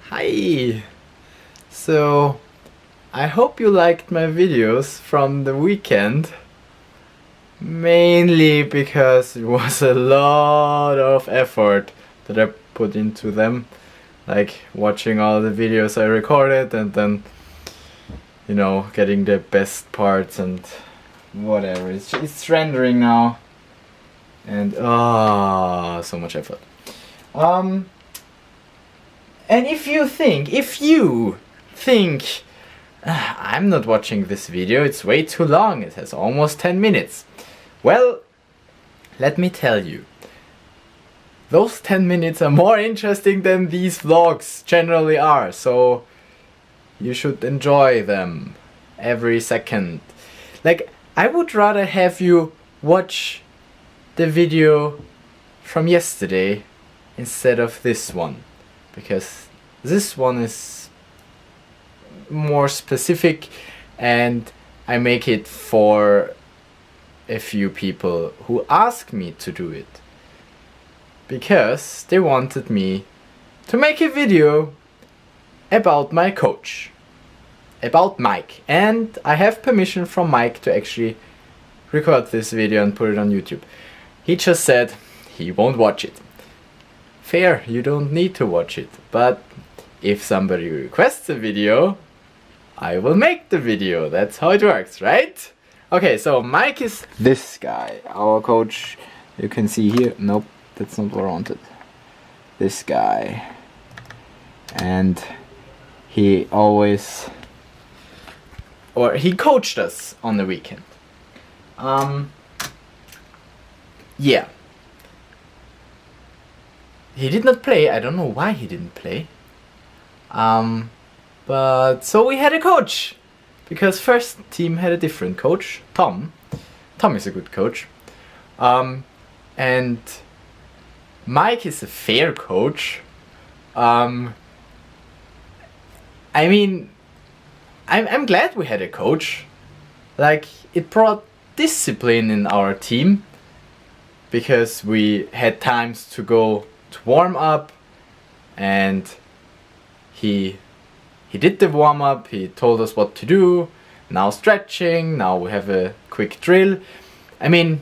Hi! So, I hope you liked my videos from the weekend. Mainly because it was a lot of effort that I put into them. Like watching all the videos I recorded and then, getting the best parts and whatever. It's rendering now. And so much effort. And if you think I'm not watching this video, it's way too long, it has almost 10 minutes. Well, let me tell you, those 10 minutes are more interesting than these vlogs generally are, so you should enjoy them every second. Like, I would rather have you watch the video from yesterday instead of this one, because this one is more specific and I make it for a few people who ask me to do it because they wanted me to make a video about my coach, about Mike, and I have permission from Mike to actually record this video and put it on YouTube. He just said he won't watch it. Fair, you don't need to watch it, but if somebody requests a video, I will make the video. That's how it works, right? Okay, so Mike is this guy, our coach. You can see here, nope, that's not what I wanted. This guy. And he always, or he coached us on the weekend. Yeah. He did not play, I don't know why he didn't play. But so we had a coach. Because first team had a different coach, Tom. Tom is a good coach. And Mike is a fair coach. I mean, I'm glad we had a coach. Like, it brought discipline in our team. Because we had times to go to warm up. And he did the warm-up, he told us what to do, now stretching, now we have a quick drill. I mean,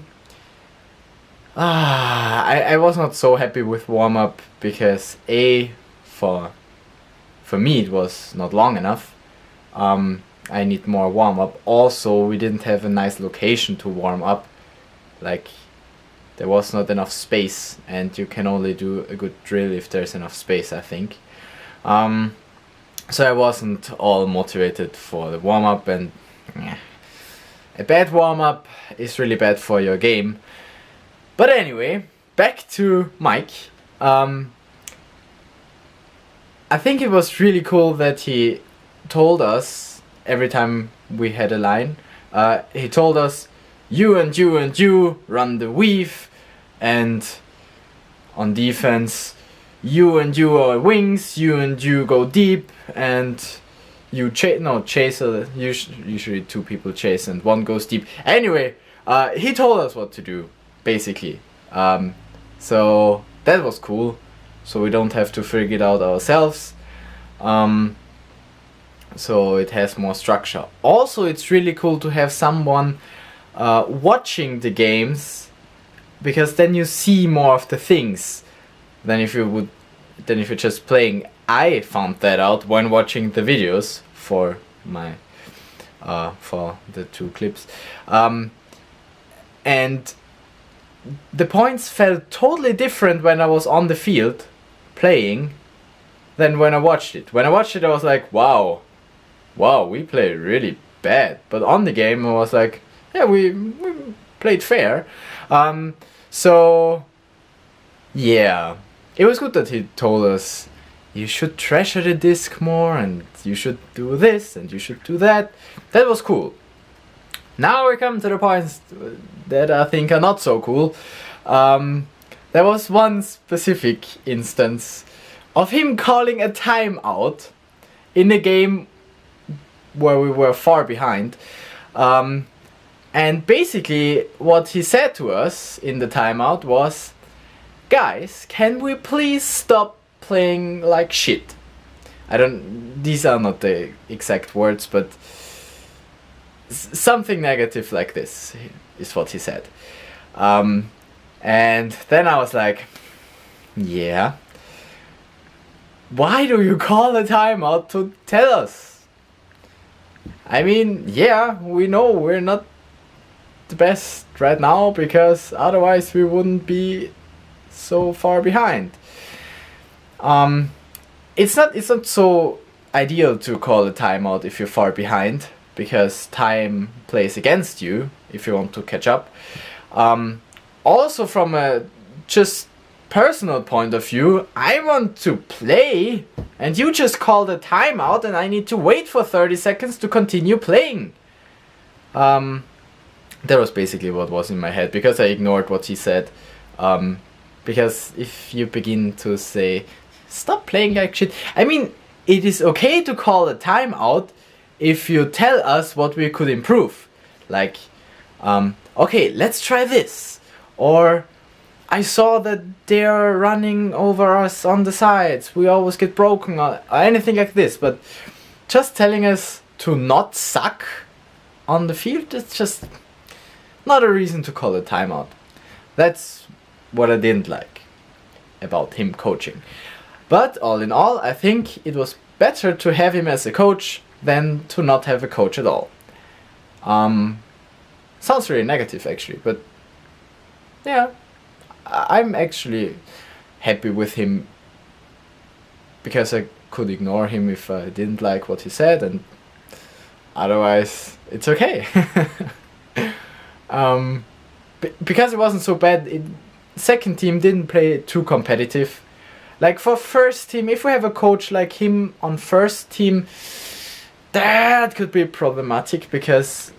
I was not so happy with warm-up because for me it was not long enough. I need more warm-up. Also, we didn't have a nice location to warm up. Like, there was not enough space, and you can only do a good drill if there's enough space, I think. So I wasn't all motivated for the warm-up, and a bad warm-up is really bad for your game. But anyway, back to Mike. I think it was really cool that he told us every time we had a line. He told us, you and you and you run the weave, and on defense, you and you are wings, you and you go deep, and you chase, usually two people chase and one goes deep. Anyway, he told us what to do, basically. So that was cool, so we don't have to figure it out ourselves. So it has more structure. Also, it's really cool to have someone watching the games, because then you see more of the things than if you're just playing. I found that out when watching the videos for my for the two clips, and the points felt totally different when I was on the field playing than when I watched it. When I watched it, I was like, wow, we played really bad. But on the game, I was like, yeah, we played fair. So yeah, it was good that he told us you should treasure the disc more, and you should do this, and you should do that. That was cool. Now we come to the points that I think are not so cool. There was one specific instance of him calling a timeout in a game where we were far behind. And basically what he said to us in the timeout was, guys, can we please stop playing like shit? These are not the exact words, but something negative like this is what he said. And then I was like, yeah, why do you call a timeout to tell us? I mean, yeah, we know we're not the best right now, because otherwise we wouldn't be so far behind. It's not so ideal to call a timeout if you're far behind, because time plays against you if you want to catch up. Also, from a just personal point of view, I want to play, and you just called a timeout, and I need to wait for 30 seconds to continue playing. That was basically what was in my head, because I ignored what he said. Because if you begin to say, stop playing like shit, I mean, it is okay to call a timeout if you tell us what we could improve. Like, okay, let's try this. Or, I saw that they're running over us on the sides, we always get broken, or anything like this. But just telling us to not suck on the field, it's just not a reason to call a timeout. That's what I didn't like about him coaching. But all in all, I think it was better to have him as a coach than to not have a coach at all. Sounds really negative actually, but yeah, I'm actually happy with him, because I could ignore him if I didn't like what he said, and otherwise it's okay. Because it wasn't so bad. Second team didn't play too competitive. Like for first team, if we have a coach like him on first team, that could be problematic, because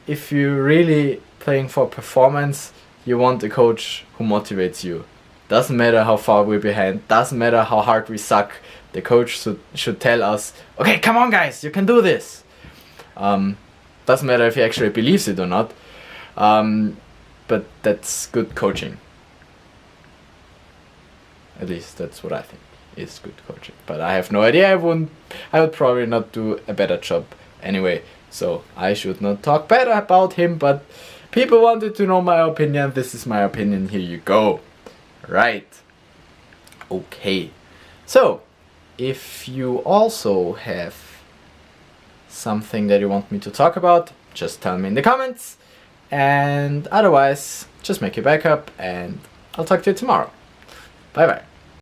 if you're really playing for performance, you want a coach who motivates you. Doesn't matter how far we're behind, doesn't matter how hard we suck, the coach should tell us, okay, come on guys, you can do this. Doesn't matter if he actually believes it or not, but that's good coaching. At least that's what I think is good coaching. But I have no idea. I would probably not do a better job anyway. So I should not talk better about him. But people wanted to know my opinion. This is my opinion. Here you go. Right. Okay. So if you also have something that you want me to talk about, just tell me in the comments. And otherwise, just make your backup, and I'll talk to you tomorrow. Bye bye.